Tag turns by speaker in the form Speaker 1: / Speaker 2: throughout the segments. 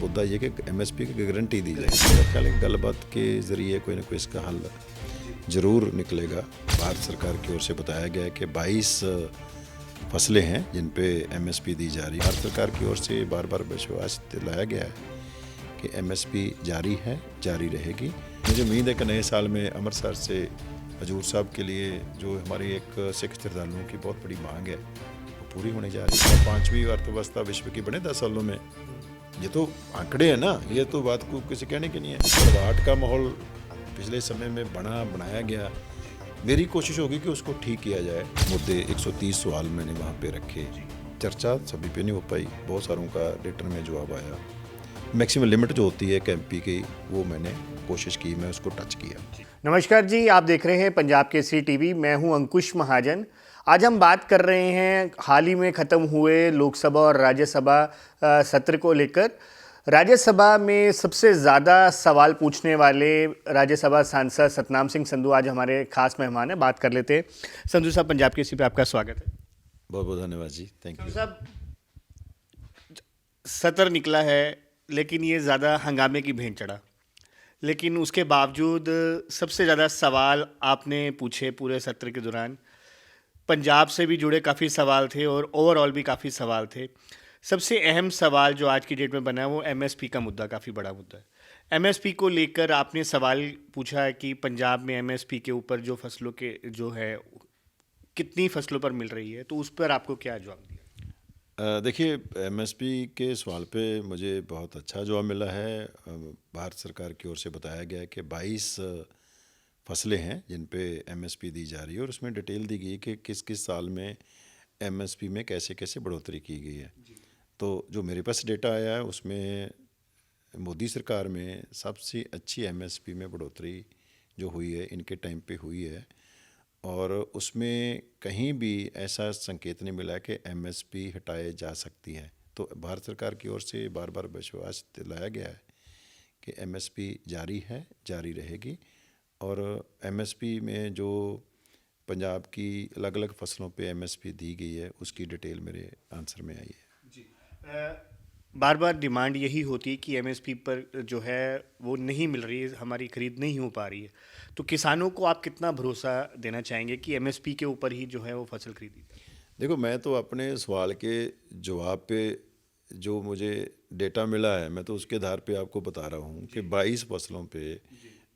Speaker 1: मुद्दा ये कि MSP की गारंटी दी जाए। मेरा ख्याल है गलबात के ज़रिए कोई ना कोई इसका हल ज़रूर निकलेगा। भारत सरकार की ओर से बताया गया है कि 22 फसलें हैं जिन पे MSP दी जा रही है। भारत सरकार की ओर से बार बार विश्वास दिलाया गया है कि MSP जारी है, जारी रहेगी। मुझे उम्मीद है कि नए साल में अमृतसर से हजूर साहब के लिए जो हमारी एक सिख श्रद्धालुओं की बहुत बड़ी मांग है वो पूरी होने जा रही है। 5वीं अर्थव्यवस्था विश्व की बने 10 सालों में, ये तो आंकड़े हैं ना, ये तो बात को किसी कहने की नहीं है। भरवाट का माहौल पिछले समय में बनाया गया। मेरी कोशिश होगी कि उसको ठीक किया जाए। मुद्दे 130 सवाल मैंने वहाँ पे रखे, चर्चा सभी पे नहीं हो पाई, बहुत सारों का रिटर्न में जवाब आया। मैक्सिमम लिमिट जो होती है MP की वो मैंने कोशिश की, मैं उसको टच किया।
Speaker 2: नमस्कार जी, आप देख रहे हैं पंजाब केसरी टीवी। मैं हूं अंकुश महाजन। आज हम बात कर रहे हैं हाल ही में ख़त्म हुए लोकसभा और राज्यसभा सत्र को लेकर। राज्यसभा में सबसे ज़्यादा सवाल पूछने वाले राज्यसभा सांसद सतनाम सिंह संधू आज हमारे खास मेहमान हैं। बात कर लेते हैं। संधू साहब, पंजाब केसरी पे आपका स्वागत है।
Speaker 1: बहुत बहुत धन्यवाद जी, थैंक यू।
Speaker 2: साहब, सत्र निकला है लेकिन ये ज़्यादा हंगामे की भेंट चढ़ा, लेकिन उसके बावजूद सबसे ज़्यादा सवाल आपने पूछे पूरे सत्र के दौरान। पंजाब से भी जुड़े काफ़ी सवाल थे और ओवरऑल भी काफ़ी सवाल थे। सबसे अहम सवाल जो आज की डेट में बना है वो MSP का मुद्दा, काफ़ी बड़ा मुद्दा है। MSP को लेकर आपने सवाल पूछा है कि पंजाब में MSP के ऊपर जो फसलों के जो है कितनी फसलों पर मिल रही है, तो उस पर आपको क्या जवाब दिया?
Speaker 1: देखिए, MSP के सवाल पे मुझे बहुत अच्छा जवाब मिला है। भारत सरकार की ओर से बताया गया है कि 22 फसलें हैं जिन पे MSP दी जा रही है और उसमें डिटेल दी गई कि किस किस साल में MSP में कैसे कैसे बढ़ोतरी की गई है। तो जो मेरे पास डेटा आया है उसमें मोदी सरकार में सबसे अच्छी MSP में बढ़ोतरी जो हुई है इनके टाइम पे हुई है, और उसमें कहीं भी ऐसा संकेत नहीं मिला कि MSP हटाए जा सकती है। तो भारत सरकार की ओर से बार बार विश्वास दिलाया गया है कि MSP जारी है, जारी रहेगी। और MSP में जो पंजाब की अलग अलग फसलों पे MSP दी गई है उसकी डिटेल मेरे आंसर में आई है
Speaker 2: जी। बार बार डिमांड यही होती है कि MSP पर जो है वो नहीं मिल रही है, हमारी खरीद नहीं हो पा रही है। तो किसानों को आप कितना भरोसा देना चाहेंगे कि MSP के ऊपर ही जो है वो फसल खरीदी जाए?
Speaker 1: देखो, मैं तो अपने सवाल के जवाब पे जो मुझे डेटा मिला है मैं तो उसके आधार पे आपको बता रहा हूँ कि 22 फसलों पे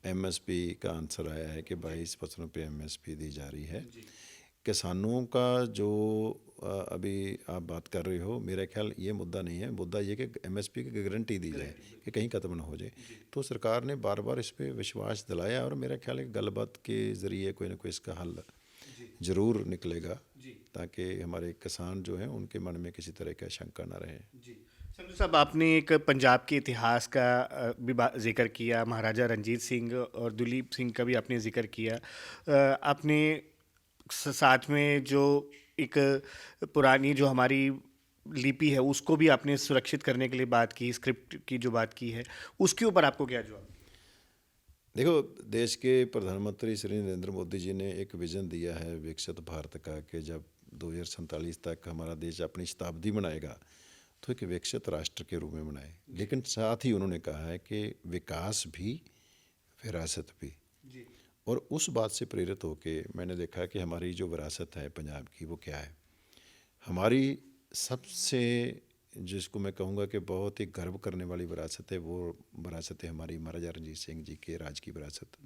Speaker 1: MSP का आंसर आया है कि 22 फसलों पे MSP दी जा रही है। किसानों का जो अभी आप बात कर रहे हो, मेरा ख्याल ये मुद्दा नहीं है। मुद्दा ये कि MSP की गारंटी दी जाए कि कहीं ख़त्म ना हो जाए। तो सरकार ने बार बार इस पर विश्वास दिलाया और मेरा ख्याल है गलबात के ज़रिए कोई ना कोई इसका हल ज़रूर निकलेगा, ताकि हमारे किसान जो हैं उनके मन में किसी तरह का शंका ना रहे।
Speaker 2: संधू साहब, आपने एक पंजाब के इतिहास का भी जिक्र किया, महाराजा रंजीत सिंह और दुलीप सिंह का भी आपने जिक्र किया। आपने साथ में जो एक पुरानी जो हमारी लिपि है उसको भी आपने सुरक्षित करने के लिए बात की, स्क्रिप्ट की जो बात की है, उसके ऊपर आपको क्या जवाब?
Speaker 1: देखो, देश के प्रधानमंत्री श्री नरेंद्र मोदी जी ने एक विज़न दिया है विकसित भारत का कि जब 2047 तक हमारा देश अपनी शताब्दी मनाएगा तो एक विकसित राष्ट्र के रूप में मनाए। लेकिन साथ ही उन्होंने कहा है कि विकास भी, विरासत भी। और उस बात से प्रेरित होके मैंने देखा कि हमारी जो विरासत है पंजाब की वो क्या है। हमारी सबसे, जिसको मैं कहूँगा कि बहुत ही गर्व करने वाली विरासत है, वो विरासत है हमारी महाराजा रंजीत सिंह जी के राज की विरासत,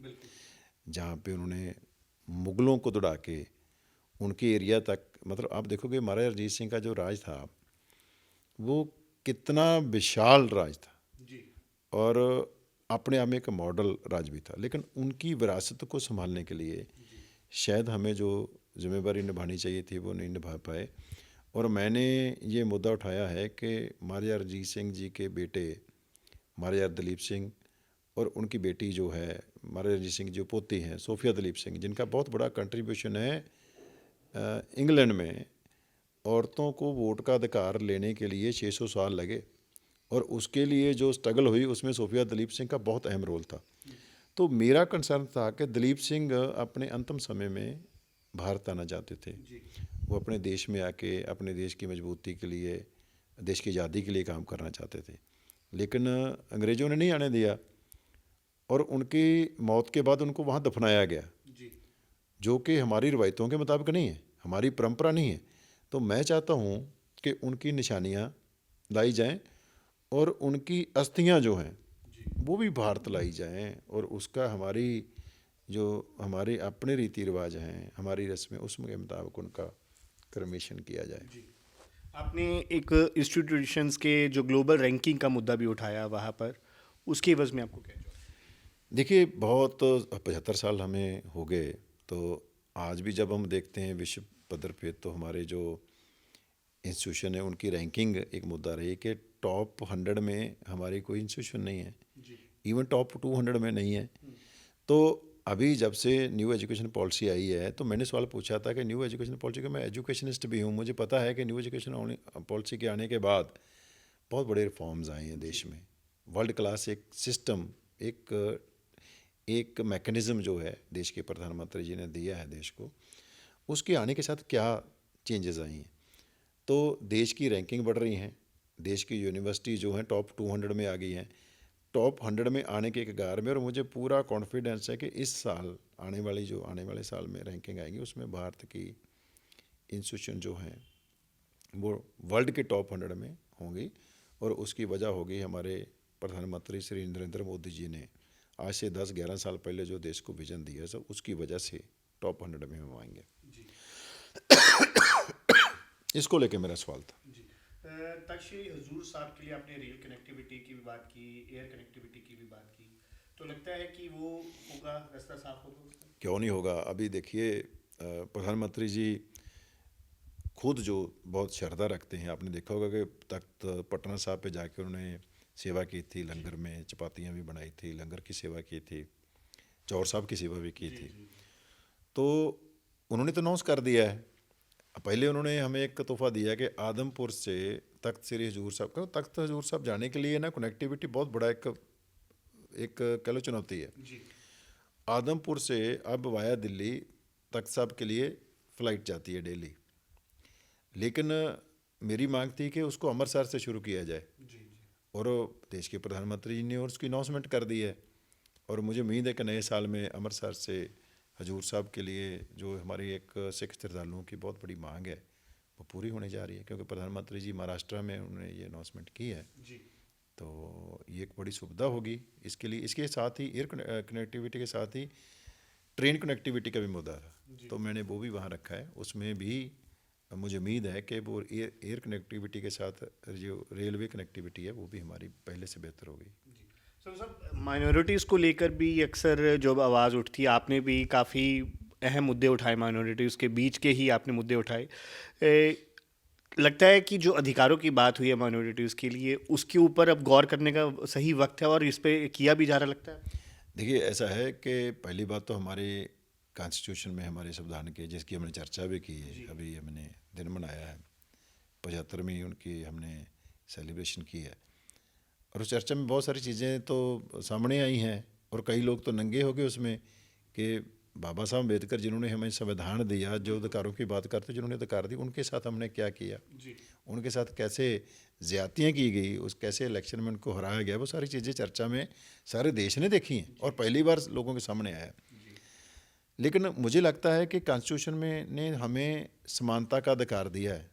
Speaker 1: जहाँ पे उन्होंने मुग़लों को दौड़ा के उनके एरिया तक, मतलब आप देखोगे महाराजा रंजीत सिंह का जो राज था वो कितना विशाल राज था और अपने आप में एक मॉडल राज भी था। लेकिन उनकी विरासत को संभालने के लिए शायद हमें जो जिम्मेदारी निभानी चाहिए थी वो नहीं निभा पाए। और मैंने ये मुद्दा उठाया है कि महाराजा रंजीत सिंह जी के बेटे महाराजा दलीप सिंह और उनकी बेटी जो है महाराजा रंजीत सिंह जो पोती हैं सोफिया दलीप सिंह, जिनका बहुत बड़ा कंट्रीब्यूशन है इंग्लैंड में औरतों को वोट का अधिकार लेने के लिए 600 साल लगे, और उसके लिए जो स्ट्रगल हुई उसमें सोफिया दलीप सिंह का बहुत अहम रोल था। तो मेरा कंसर्न था कि दलीप सिंह अपने अंतिम समय में भारत आना चाहते थे। वो अपने देश में आके अपने देश की मजबूती के लिए, देश की आज़ादी के लिए काम करना चाहते थे। लेकिन अंग्रेज़ों ने नहीं आने दिया और उनकी मौत के बाद उनको वहाँ दफनाया गया, जो कि हमारी रवायतों के मुताबिक नहीं है, हमारी परंपरा नहीं है। तो मैं चाहता हूँ कि उनकी निशानियाँ लाई जाएं और उनकी अस्थियाँ जो हैं वो भी भारत लाई जाएं और उसका हमारी जो हमारे अपने रीति रिवाज हैं, हमारी रस्में, उसमें के मुताबिक उनका क्रमेशन किया जाए।
Speaker 2: आपने एक इंस्टीट्यूशंस के जो ग्लोबल रैंकिंग का मुद्दा भी उठाया वहाँ पर, उसकी एवज में आपको क्या जवाब?
Speaker 1: देखिए, बहुत 75 साल हमें हो गए, तो आज भी जब हम देखते हैं विश्व पद्धर पे, तो हमारे जो इंस्टीट्यूशन है उनकी रैंकिंग एक मुद्दा रही कि टॉप 100 में हमारी कोई इंस्टीट्यूशन नहीं है, इवन टॉप 200 में नहीं है। तो अभी जब से न्यू एजुकेशन पॉलिसी आई है, तो मैंने सवाल पूछा था कि न्यू एजुकेशन पॉलिसी का, मैं एजुकेशनिस्ट भी हूँ, मुझे पता है कि न्यू एजुकेशन पॉलिसी के आने के बाद बहुत बड़े रिफॉर्म्स आए हैं देश में। वर्ल्ड क्लास एक सिस्टम, एक मैकेनिज़्म जो है देश के प्रधानमंत्री जी ने दिया है देश को, उसके आने के साथ क्या चेंजेस आई हैं। तो देश की रैंकिंग बढ़ रही हैं, देश की यूनिवर्सिटी जो हैं टॉप 200 में आ गई हैं, टॉप 100 में आने के कगार में। और मुझे पूरा कॉन्फिडेंस है कि इस साल आने वाले साल में रैंकिंग आएंगी, उसमें भारत की इंस्टीट्यूशन जो हैं वो वर्ल्ड के टॉप 100 में होंगी। और उसकी वजह होगी हमारे प्रधानमंत्री श्री नरेंद्र मोदी जी ने आज से 10-11 साल पहले जो देश को विजन दिया, सब उसकी वजह से टॉप 100 में हम आएंगे। इसको लेके मेरा सवाल था।
Speaker 2: तख्त श्री हजूर साहब के लिए आपने रेल कनेक्टिविटी की भी बात की, एयर कनेक्टिविटी की भी बात की, तो लगता है कि वो होगा, रास्ता साफ होगा उसका?
Speaker 1: क्यों नहीं होगा। अभी देखिए, प्रधानमंत्री जी खुद जो बहुत श्रद्धा रखते हैं, आपने देखा होगा कि तख्त पटना साहब पे जाके उन्होंने सेवा की थी, लंगर में चपातियाँ भी बनाई थी, लंगर की सेवा की थी, चौर साहब की सेवा भी की थी। तो उन्होंने तो अनाउंस कर दिया है। पहले उन्होंने हमें एक तोहफा दिया कि आदमपुर से तख्त श्री हजूर साहब का, तख्त हजूर साहब जाने के लिए ना कनेक्टिविटी बहुत बड़ा एक कह लो चुनौती है। आदमपुर से अब वाया दिल्ली तख्त साहब के लिए फ़्लाइट जाती है डेली, लेकिन मेरी मांग थी कि उसको अमृतसर से शुरू किया जाए, और देश के प्रधानमंत्री जी ने और उसकी अनाउंसमेंट कर दी है। और मुझे उम्मीद है कि नए साल में अमृतसर से हजूर साहब के लिए जो हमारी एक सिख श्रद्धालुओं की बहुत बड़ी मांग है वो पूरी होने जा रही है, क्योंकि प्रधानमंत्री जी महाराष्ट्र में उन्होंने ये अनाउंसमेंट की है। तो ये एक बड़ी सुविधा होगी इसके लिए। इसके साथ ही एयर कनेक्टिविटी के साथ ही ट्रेन कनेक्टिविटी का भी मुद्दा था, तो मैंने वो भी वहाँ रखा है। उसमें भी मुझे उम्मीद है कि वो एयर कनेक्टिविटी के साथ जो रेलवे कनेक्टिविटी है वो भी हमारी पहले से बेहतर होगी।
Speaker 2: सब माइनॉरिटीज़ को लेकर भी अक्सर जो आवाज़ उठती है, आपने भी काफ़ी अहम मुद्दे उठाए, माइनॉरिटीज़ के बीच के ही आपने मुद्दे उठाए। लगता है कि जो अधिकारों की बात हुई है माइनॉरिटीज़ के लिए, उसके ऊपर अब गौर करने का सही वक्त है और इस पे किया भी जा रहा लगता है।
Speaker 1: देखिए, ऐसा है कि पहली बात तो हमारे कॉन्स्टिट्यूशन में, हमारे संविधान के, जिसकी हमने चर्चा भी की है, अभी हमने दिन मनाया है, 75वीं उनकी हमने सेलिब्रेशन की है। और उस चर्चा में बहुत सारी चीज़ें तो सामने आई हैं, और कई लोग तो नंगे हो गए उसमें कि बाबा साहब अम्बेडकर जिन्होंने हमें संविधान दिया, जो अधिकारों की बात करते, जिन्होंने अधिकार दी, उनके साथ हमने क्या किया, उनके साथ कैसे ज़्यादतियाँ की गई, उस कैसे इलेक्शन में उनको हराया गया, वो सारी चीज़ें चर्चा में सारे देश ने देखी हैं और पहली बार लोगों के सामने आया। लेकिन मुझे लगता है कि कॉन्स्टिट्यूशन में ने हमें समानता का अधिकार दिया है।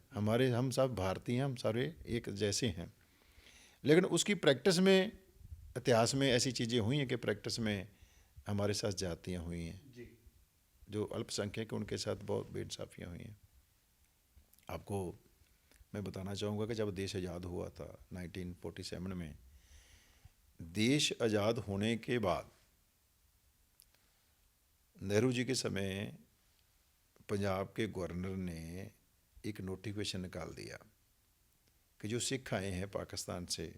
Speaker 1: हम सब भारतीय हैं, हम सारे एक जैसे हैं। लेकिन उसकी प्रैक्टिस में, इतिहास में ऐसी चीज़ें हुई हैं कि प्रैक्टिस में हमारे साथ जातियाँ हुई हैं, जो अल्पसंख्यक, उनके साथ बहुत बेइंसाफियाँ हुई हैं। आपको मैं बताना चाहूँगा कि जब देश आज़ाद हुआ था 1947 में, देश आज़ाद होने के बाद नेहरू जी के समय पंजाब के गवर्नर ने एक नोटिफिकेशन निकाल दिया कि जो सिख आए हैं पाकिस्तान से,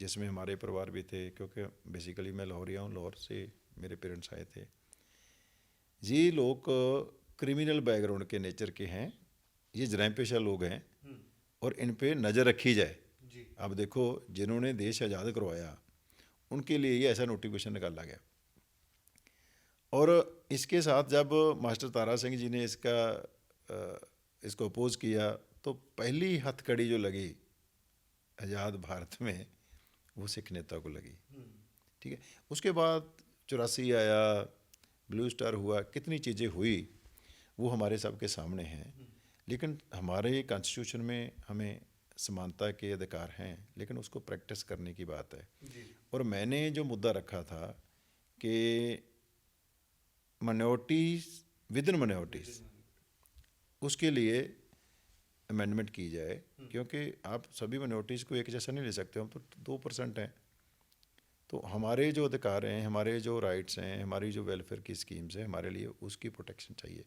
Speaker 1: जिसमें हमारे परिवार भी थे, क्योंकि बेसिकली मैं लाहौरिया हूँ, लाहौर से मेरे पेरेंट्स आए थे। ये लोग क्रिमिनल बैकग्राउंड के नेचर के हैं, ये जराइम पेशा लोग हैं, और इन पे नज़र रखी जाए। अब देखो, जिन्होंने देश आज़ाद करवाया उनके लिए ये ऐसा नोटिफिकेशन निकाला गया। और इसके साथ जब मास्टर तारा सिंह जी ने इसको अपोज किया, तो पहली हथकड़ी जो लगी आज़ाद भारत में वो सिख नेता को लगी। ठीक है, उसके बाद 84 आया, ब्लू स्टार हुआ, कितनी चीज़ें हुई वो हमारे सबके सामने हैं। लेकिन हमारे कॉन्स्टिट्यूशन में हमें समानता के अधिकार हैं, लेकिन उसको प्रैक्टिस करने की बात है। और मैंने जो मुद्दा रखा था कि माइनॉरिटीज़ विद इन माइनॉरिटीज़, उसके लिए अमेंडमेंट की जाए, क्योंकि आप सभी माइनॉरिटीज़ को एक जैसा नहीं ले सकते। हम तो 2% हैं, तो हमारे जो अधिकार हैं, हमारे जो राइट्स हैं, हमारी जो वेलफेयर की स्कीम्स हैं, हमारे लिए उसकी प्रोटेक्शन चाहिए।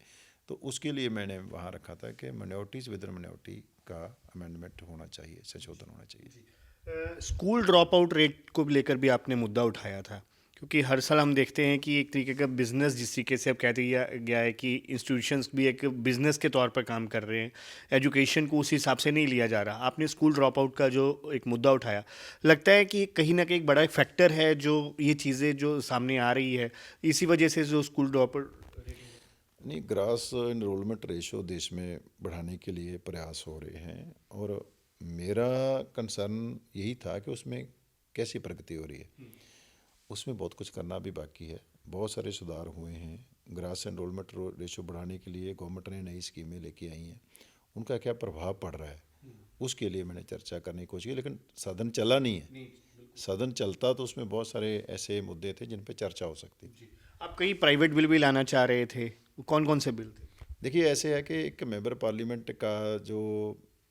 Speaker 1: तो उसके लिए मैंने वहाँ रखा था कि माइनॉरिटीज़ विद इन माइनॉरिटी का अमेंडमेंट होना चाहिए, संशोधन होना चाहिए।
Speaker 2: स्कूल ड्रॉप आउट रेट को लेकर भी आपने मुद्दा उठाया था, क्योंकि हर साल हम देखते हैं कि एक तरीके का बिजनेस, जिस तरीके से अब कह दिया गया है कि इंस्टीट्यूशंस भी एक बिजनेस के तौर पर काम कर रहे हैं, एजुकेशन को उस हिसाब से नहीं लिया जा रहा। आपने स्कूल ड्रॉप आउट का जो एक मुद्दा उठाया, लगता है कि कहीं ना कहीं एक बड़ा फैक्टर है जो ये चीज़ें जो सामने आ रही है, इसी वजह से जो स्कूल ड्रॉप आउट।
Speaker 1: नहीं, ग्रास इनरोलमेंट रेशो देश में बढ़ाने के लिए प्रयास हो रहे हैं, और मेरा कंसर्न यही था कि उसमें कैसी प्रगति हो रही है। उसमें बहुत कुछ करना भी बाकी है, बहुत सारे सुधार हुए हैं। ग्रास एनरोलमेंट रेशो बढ़ाने के लिए गवर्नमेंट ने नई स्कीमें लेके आई हैं, उनका क्या प्रभाव पड़ रहा है उसके लिए मैंने चर्चा करने की कोशिश की, लेकिन सदन चला नहीं है। सदन चलता तो उसमें बहुत सारे ऐसे मुद्दे थे जिन पे चर्चा हो सकती थी।
Speaker 2: आप कई प्राइवेट बिल भी लाना चाह रहे थे, कौन कौन से बिल थे?
Speaker 1: देखिए, ऐसे है कि एक मेंबर पार्लियामेंट का जो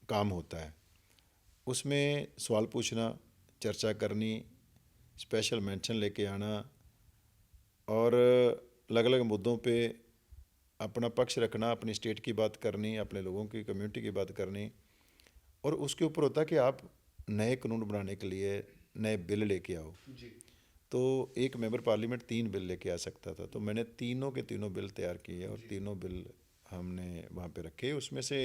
Speaker 1: काम होता है उसमें सवाल पूछना, चर्चा करनी, स्पेशल मेंशन लेके आना, और अलग अलग मुद्दों पे अपना पक्ष रखना, अपनी स्टेट की बात करनी, अपने लोगों की कम्युनिटी की बात करनी। और उसके ऊपर होता है कि आप नए कानून बनाने के लिए नए बिल लेके आओ। तो एक मेंबर पार्लियामेंट 3 बिल लेके आ सकता था, तो मैंने तीनों के तीनों बिल तैयार किए और तीनों बिल हमने वहाँ पे रखे। उसमें से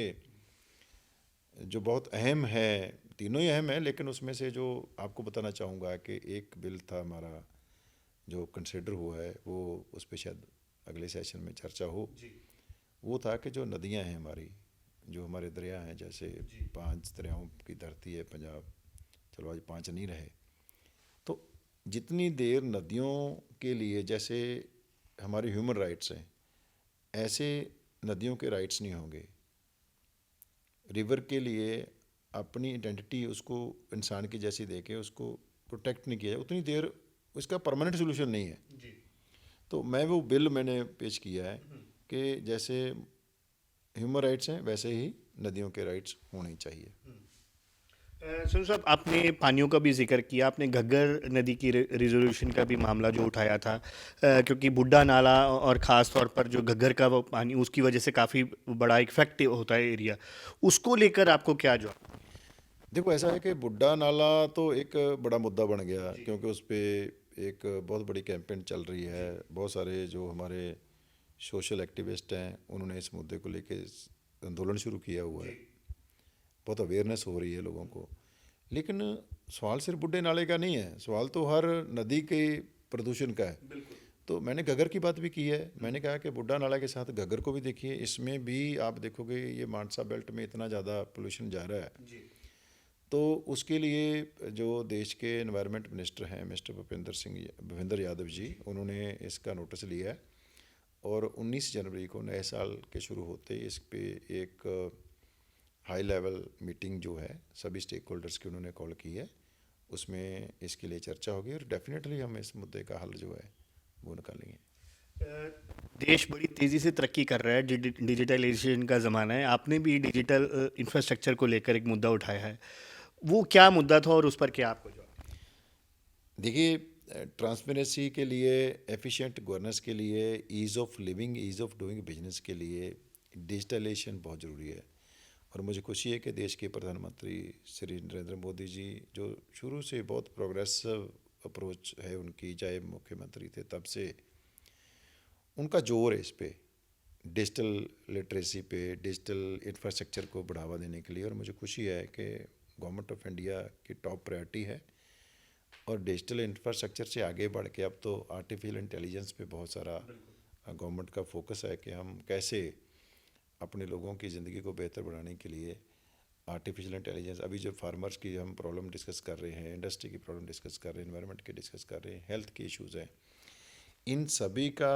Speaker 1: जो बहुत अहम है, तीनों ही अहम है, लेकिन उसमें से जो आपको बताना चाहूँगा कि एक बिल था हमारा जो कंसिडर हुआ है, वो उस पर शायद अगले सेशन में चर्चा हो। वो था कि जो नदियाँ हैं हमारी, जो हमारे दरिया हैं, जैसे 5 दरियाओं की धरती है पंजाब, चलो आज 5 नहीं रहे, तो जितनी देर नदियों के लिए जैसे हमारे ह्यूमन राइट्स हैं, ऐसे नदियों के राइट्स नहीं होंगे। रिवर के लिए अपनी आइडेंटिटी उसको इंसान की जैसी देके उसको प्रोटेक्ट नहीं किया जाए, उतनी देर उसका परमानेंट सोल्यूशन नहीं है। तो वो बिल मैंने पेश किया है कि जैसे ह्यूमन राइट्स हैं वैसे ही नदियों के राइट्स होने चाहिए।
Speaker 2: सुन साहब, आपने पानियों का भी जिक्र किया, आपने घग्गर नदी की रिजोल्यूशन का भी मामला जो उठाया था, क्योंकि बुड्ढा नाला और ख़ास तौर पर जो घग्गर का वो पानी, उसकी वजह से काफ़ी बड़ा इफेक्टिव होता है एरिया, उसको लेकर आपको क्या जो?
Speaker 1: देखो, ऐसा है कि बुड्ढा नाला तो एक बड़ा मुद्दा बन गया, क्योंकि उस पर एक बहुत बड़ी कैंपेन चल रही है। बहुत सारे जो हमारे सोशल एक्टिविस्ट हैं उन्होंने इस मुद्दे को लेके आंदोलन शुरू किया हुआ है, बहुत अवेयरनेस हो रही है लोगों को। लेकिन सवाल सिर्फ बुड्ढे नाले का नहीं है, सवाल तो हर नदी के प्रदूषण का है। तो मैंने घग्गर की बात भी की है। मैंने कहा कि बुड्ढा नाला के साथ घग्गर को भी देखिए, इसमें भी आप देखोगे ये मानसा बेल्ट में इतना ज़्यादा पोल्यूशन जा रहा है। तो उसके लिए जो देश के एनवायरनमेंट मिनिस्टर हैं मिस्टर भूपेंद्र यादव जी, उन्होंने इसका नोटिस लिया है, और 19 जनवरी को नए साल के शुरू होते ही इस पे एक हाई लेवल मीटिंग जो है सभी स्टेक होल्डर्स की उन्होंने कॉल की है। उसमें इसके लिए चर्चा होगी, और डेफिनेटली हम इस मुद्दे का हल जो है वो निकालेंगे।
Speaker 2: देश बड़ी तेज़ी से तरक्की कर रहा है, डिजिटलाइजेशन का ज़माना है। आपने भी डिजिटल इंफ्रास्ट्रक्चर को लेकर एक मुद्दा उठाया है, वो क्या मुद्दा था और उस पर क्या आपको जो?
Speaker 1: देखिए, ट्रांसपेरेंसी के लिए, एफिशिएंट गवर्नेंस के लिए, ease of living, ease of doing business के लिए डिजिटलाइजेशन बहुत ज़रूरी है। और मुझे खुशी है कि देश के प्रधानमंत्री श्री नरेंद्र मोदी जी, जो शुरू से बहुत प्रोग्रेसिव अप्रोच है उनकी, चाहे मुख्यमंत्री थे तब से, उनका जोर है इस पे, डिजिटल लिटरेसी पे, डिजिटल इंफ्रास्ट्रक्चर को बढ़ावा देने के लिए। और मुझे खुशी है कि गवर्नमेंट ऑफ इंडिया की टॉप प्रायोरिटी है, और डिजिटल इंफ्रास्ट्रक्चर से आगे बढ़ के अब तो आर्टिफिशियल इंटेलिजेंस पे बहुत सारा गवर्नमेंट का फोकस है कि हम कैसे अपने लोगों की ज़िंदगी को बेहतर बनाने के लिए आर्टिफिशियल इंटेलिजेंस, अभी जो फार्मर्स की हम प्रॉब्लम डिस्कस कर रहे हैं, इंडस्ट्री की प्रॉब्लम डिस्कस कर रहे हैं, एनवायरनमेंट की डिस्कस कर रहे हैं, हेल्थ के इश्यूज़ हैं, इन सभी का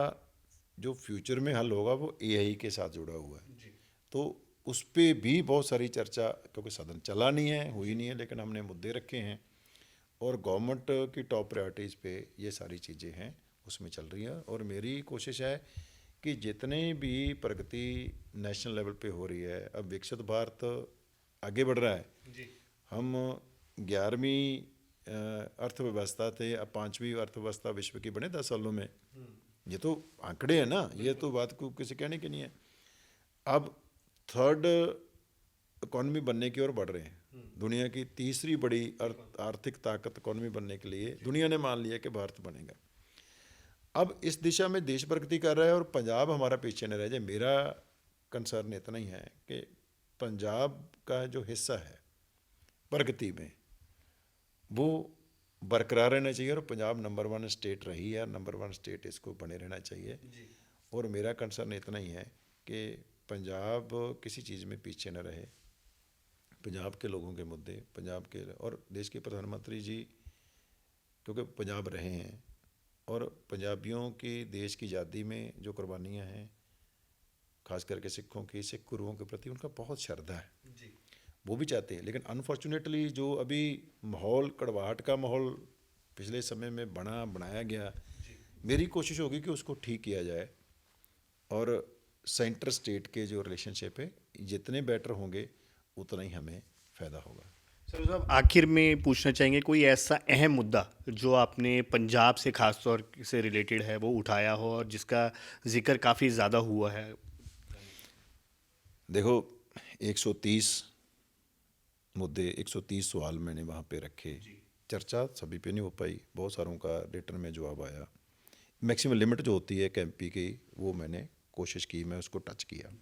Speaker 1: जो फ्यूचर में हल होगा वो एआई के साथ जुड़ा हुआ है। तो उस पे भी बहुत सारी चर्चा, क्योंकि सदन चला नहीं है, हुई नहीं है, लेकिन हमने मुद्दे रखे हैं और गवर्नमेंट की टॉप प्रायोरिटीज़ पे ये सारी चीज़ें हैं, उसमें चल रही हैं। और मेरी कोशिश है कि जितने भी प्रगति नेशनल लेवल पे हो रही है, अब विकसित भारत आगे बढ़ रहा है। हम 11वीं अर्थव्यवस्था थे, अब 5वीं अर्थव्यवस्था विश्व की बने 10 सालों में। ये तो आंकड़े हैं ना, ये तो बात को किसी कहने की नहीं है। अब थर्ड इकॉनमी बनने की ओर बढ़ रहे हैं। दुनिया की तीसरी बड़ी आर्थिक ताकत इकॉनमी बनने के लिए दुनिया ने मान लिया कि भारत बनेगा। अब इस दिशा में देश प्रगति कर रहा है और पंजाब हमारा पीछे न रह जाए। मेरा कंसर्न इतना ही है कि पंजाब का जो हिस्सा है प्रगति में वो बरकरार रहना चाहिए और पंजाब नंबर 1 स्टेट रही है, नंबर 1 स्टेट इसको बने रहना चाहिए। और मेरा कंसर्न इतना ही है कि पंजाब किसी चीज़ में पीछे न रहे। पंजाब के लोगों के मुद्दे, पंजाब के और देश के प्रधानमंत्री जी क्योंकि पंजाब रहे हैं और पंजाबियों की देश की आज़ादी में जो कुर्बानियाँ हैं, खास करके सिखों की, सिख गुरुओं के प्रति उनका बहुत श्रद्धा है, वो भी चाहते हैं। लेकिन अनफॉर्चुनेटली जो अभी माहौल, कड़वाहट का माहौल पिछले समय में बनाया गया, मेरी कोशिश होगी कि उसको ठीक किया जाए और सेंटर स्टेट के जो रिलेशनशिप है जितने बेटर होंगे उतना ही हमें फ़ायदा होगा।
Speaker 2: सर साहब, आखिर में पूछना चाहेंगे कोई ऐसा अहम मुद्दा जो आपने पंजाब से खास तौर से रिलेटेड है वो उठाया हो और जिसका जिक्र काफ़ी ज़्यादा हुआ है?
Speaker 1: देखो, 130 मुद्दे, 130 सवाल मैंने वहाँ पे रखे। चर्चा सभी पे नहीं हो पाई, बहुत सारों का रिटर्न में जवाब आया। मैक्सिमम लिमिट जो होती है एमपी की वो मैंने कोशिश की, मैं उसको टच किया।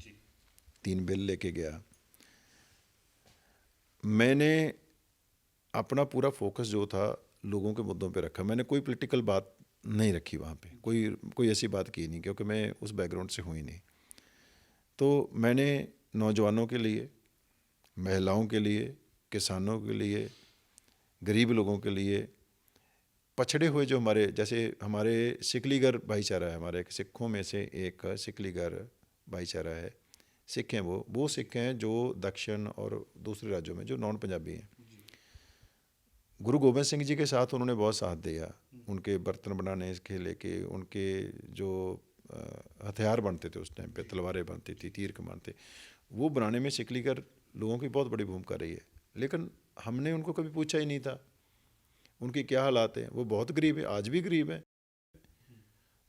Speaker 1: 3 बिल लेके गया। मैंने अपना पूरा फोकस जो था लोगों के मुद्दों पे रखा। मैंने कोई पॉलिटिकल बात नहीं रखी वहाँ पे, कोई ऐसी बात की नहीं, क्योंकि मैं उस बैकग्राउंड से हूँ ही नहीं। तो मैंने नौजवानों के लिए, महिलाओं के लिए, किसानों के लिए, गरीब लोगों के लिए, पछड़े हुए जो हमारे, जैसे हमारे सिकलीगर भाईचारा है, हमारे सिखों में से एक सिकलीगर भाईचारा है, सिख हैं, वो सिख हैं जो दक्षिण और दूसरे राज्यों में जो नॉन पंजाबी हैं। गुरु गोबिंद सिंह जी के साथ उन्होंने बहुत साथ दिया, उनके बर्तन बनाने के लेके, उनके जो हथियार बनते थे उस टाइम पे, तलवारें बनती थी, तीर कमान थे, वो बनाने में सिकलीगर लोगों की बहुत बड़ी भूमिका रही है। लेकिन हमने उनको कभी पूछा ही नहीं था उनके क्या हालात हैं। वो बहुत गरीब है, आज भी गरीब है।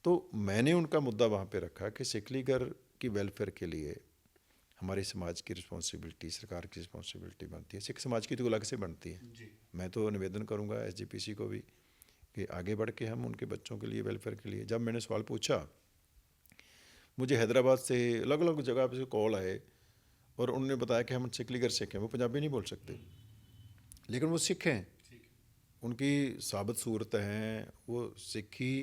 Speaker 1: तो मैंने उनका मुद्दा वहाँ पे रखा कि सिकलीगर की वेलफेयर के लिए हमारे समाज की रिस्पॉन्सिबिलिटी, सरकार की रिस्पॉन्सिबिलिटी बनती है। सिख समाज की तो अलग से बनती है। मैं तो निवेदन करूँगा एसजीपीसी को भी कि आगे बढ़ के हम उनके बच्चों के लिए, वेलफेयर के लिए। जब मैंने सवाल पूछा, मुझे हैदराबाद से अलग अलग जगह पे से कॉल आए और उन्होंने बताया कि हम सिकलीगर सिख हैं। वो पंजाबी नहीं बोल सकते, लेकिन वो सिख हैं, उनकी साबित सूरत हैं, वो सिखी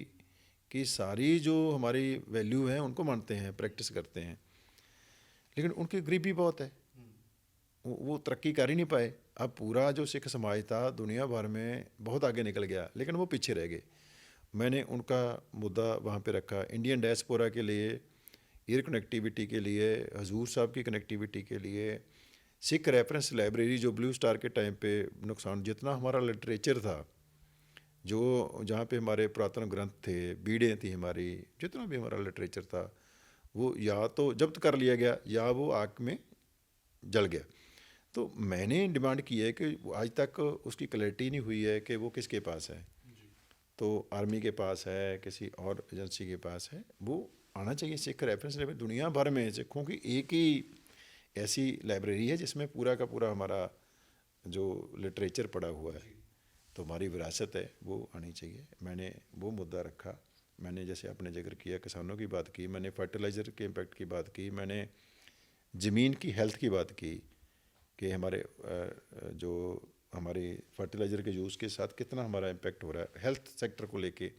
Speaker 1: की सारी जो हमारी वैल्यू हैं उनको मानते हैं, प्रैक्टिस करते हैं। लेकिन उनकी गरीबी बहुत है, वो तरक्की कर ही नहीं पाए। अब पूरा जो सिख समाज था दुनिया भर में बहुत आगे निकल गया, लेकिन वो पीछे रह गए। मैंने उनका मुद्दा वहाँ पे रखा। इंडियन डायस्पोरा के लिए, एयर कनेक्टिविटी के लिए, हजूर साहब की कनेक्टिविटी के लिए, सिख रेफरेंस लाइब्रेरी जो ब्लू स्टार के टाइम पे नुकसान, जितना हमारा लिटरेचर था, जो जहाँ पे हमारे पुरातन ग्रंथ थे, बीड़ें थी हमारी, जितना भी हमारा लिटरेचर था, वो या तो जब्त कर लिया गया या वो आग में जल गया। तो मैंने डिमांड की है कि आज तक उसकी क्लैरिटी नहीं हुई है कि वो किसके पास है। तो आर्मी के पास है, किसी और एजेंसी के पास है, वो आना चाहिए। सिख रेफरेंस लाइब्रेरी दुनिया भर में सिखों की एक ही ऐसी लाइब्रेरी है जिसमें पूरा का पूरा हमारा जो लिटरेचर पड़ा हुआ है, तो हमारी विरासत है, वो आनी चाहिए। मैंने वो मुद्दा रखा। मैंने जैसे आपने जिक्र किया किसानों की बात की, मैंने फर्टिलाइज़र के इम्पैक्ट की बात की, मैंने ज़मीन की हेल्थ की बात की कि हमारे जो हमारे फर्टिलाइज़र के यूज़ के साथ कितना हमारा इम्पैक्ट हो रहा है हेल्थ सेक्टर को लेके।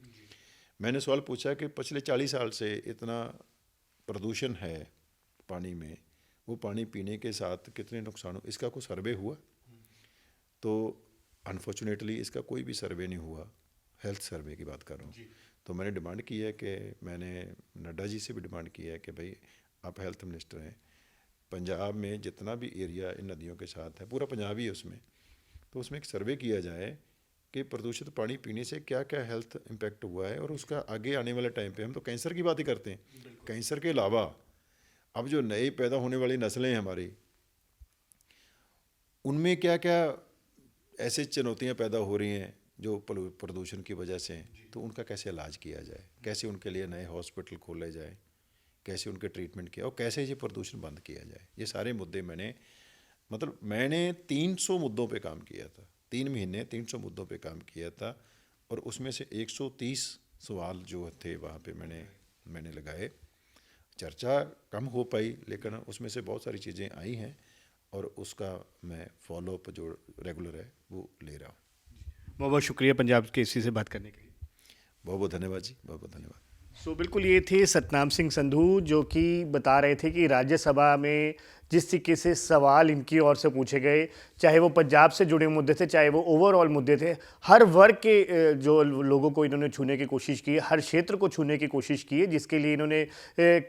Speaker 1: मैंने सवाल पूछा कि पिछले 40 साल से इतना प्रदूषण है पानी में, वो पानी पीने के साथ कितने नुकसान हो, इसका कोई सर्वे हुआ? तो अनफॉर्चुनेटली इसका कोई भी सर्वे नहीं हुआ। हेल्थ सर्वे की बात कर रहा हूँ। तो मैंने डिमांड की है कि मैंने नड्डा जी से भी डिमांड की है कि भाई आप हेल्थ मिनिस्टर हैं, पंजाब में जितना भी एरिया इन नदियों के साथ है, पूरा पंजाब ही है उसमें, तो उसमें एक सर्वे किया जाए कि प्रदूषित पानी पीने से क्या क्या हेल्थ इम्पैक्ट हुआ है, और उसका आगे आने वाले टाइम पे हम तो कैंसर की बात ही करते हैं, कैंसर के अलावा अब जो नए पैदा होने वाली नस्लें हैं हमारी, उनमें क्या क्या ऐसे चुनौतियां पैदा हो रही हैं जो प्रदूषण की वजह से हैं, तो उनका कैसे इलाज किया जाए, कैसे उनके लिए नए हॉस्पिटल खोले जाए, कैसे उनके ट्रीटमेंट किया, और कैसे ये प्रदूषण बंद किया जाए। ये सारे मुद्दे मैंने 300 मुद्दों पे काम किया था, 3 महीने 300 मुद्दों पे काम किया था, और उसमें से 130 सवाल जो थे वहाँ पे मैंने लगाए। चर्चा कम हो पाई, लेकिन उसमें से बहुत सारी चीज़ें आई हैं, और उसका मैं फॉलोअप जो रेगुलर है वो ले रहा हूँ।
Speaker 2: बहुत बहुत शुक्रिया पंजाब केसरी से बात करने के लिए।
Speaker 1: बहुत बहुत धन्यवाद जी, बहुत बहुत धन्यवाद।
Speaker 2: बिल्कुल ये थे सतनाम सिंह संधू, जो कि बता रहे थे कि राज्यसभा में जिस तरीके से सवाल इनकी ओर से पूछे गए, चाहे वो पंजाब से जुड़े मुद्दे थे, चाहे वो ओवरऑल मुद्दे थे, हर वर्ग के जो लोगों को इन्होंने छूने की कोशिश की है, हर क्षेत्र को छूने की कोशिश की है, जिसके लिए इन्होंने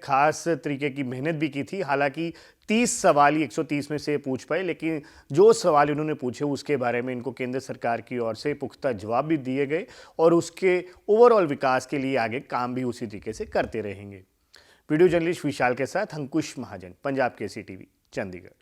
Speaker 2: खास तरीके की मेहनत भी की थी। हालांकि 30 सवाल ही 130 में से पूछ पाए, लेकिन जो सवाल इन्होंने पूछे उसके बारे में इनको केंद्र सरकार की ओर से पुख्ता जवाब भी दिए गए, और उसके ओवरऑल विकास के लिए आगे काम भी उसी तरीके से करते रहेंगे। वीडियो जर्नलिस्ट विशाल के साथ अंकुश महाजन, पंजाब केसरी टीवी, चंडीगढ़।